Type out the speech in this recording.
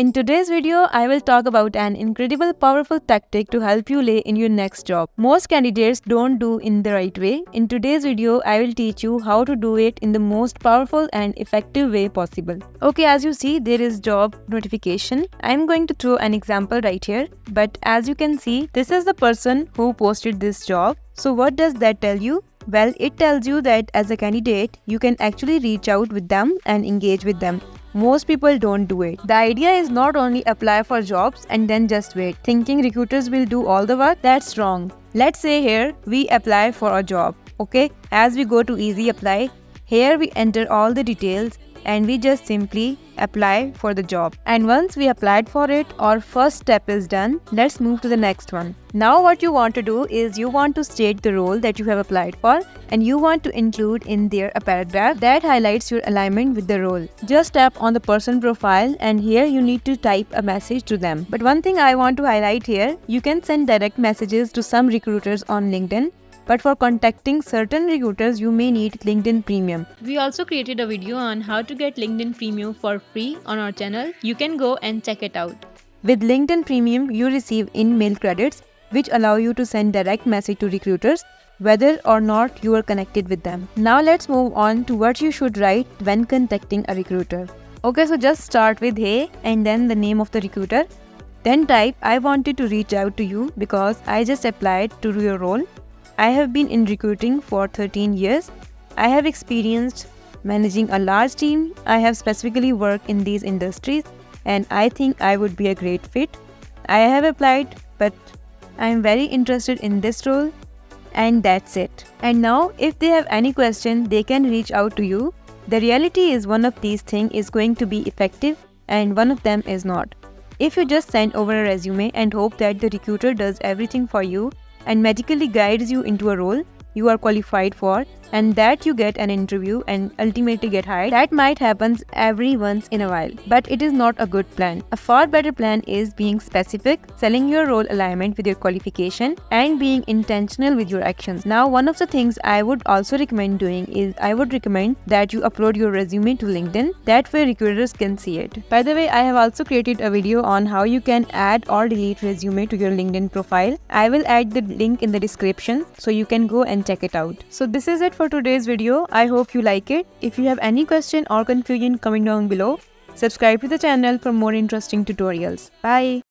In today's video, I will talk about an incredible powerful tactic to help you lay in your next job. Most candidates don't do in the right way. In today's video, I will teach you how to do it in the most powerful and effective way possible. Okay, as you see, there is job notification. I am going to throw an example right here. But as you can see, this is the person who posted this job. So what does that tell you? Well, it tells you that as a candidate, you can actually reach out with them and engage with them. Most people don't do it. The idea is not only apply for jobs and then just wait, thinking recruiters will do all the work. That's wrong. Let's say here we apply for a job. Okay, as we go to easy apply, here we enter all the details and we just simply apply for the job. And once we applied for it, our first step is done. Let's move to the next one. Now what you want to do is you want to state the role that you have applied for and you want to include in there a paragraph that highlights your alignment with the role. Just tap on the person profile and here you need to type a message to them. But one thing I want to highlight here, you can send direct messages to some recruiters on LinkedIn. But for contacting certain recruiters, you may need LinkedIn Premium. We also created a video on how to get LinkedIn Premium for free on our channel. You can go and check it out. With LinkedIn Premium, you receive in-mail credits, which allow you to send direct message to recruiters, whether or not you are connected with them. Now let's move on to what you should write when contacting a recruiter. Okay, so just start with hey and then the name of the recruiter. Then type I wanted to reach out to you because I just applied to your role. I have been in recruiting for 13 years. I have experienced managing a large team. I have specifically worked in these industries and I think I would be a great fit. I have applied, but I am very interested in this role, and that's it. And now if they have any question, they can reach out to you. The reality is one of these things is going to be effective and one of them is not. If you just send over a resume and hope that the recruiter does everything for you and magically guides you into a role you are qualified for and that you get an interview and ultimately get hired, that might happen every once in a while. But it is not a good plan. A far better plan is being specific, selling your role alignment with your qualification and being intentional with your actions. Now, one of the things I would also recommend doing is I would recommend that you upload your resume to LinkedIn. That way recruiters can see it. By the way, I have also created a video on how you can add or delete resume to your LinkedIn profile. I will add the link in the description so you can go and check it out. So this is it for today's video. I hope you like it. If you have any question or confusion, comment down below. Subscribe to the channel for more interesting tutorials. Bye.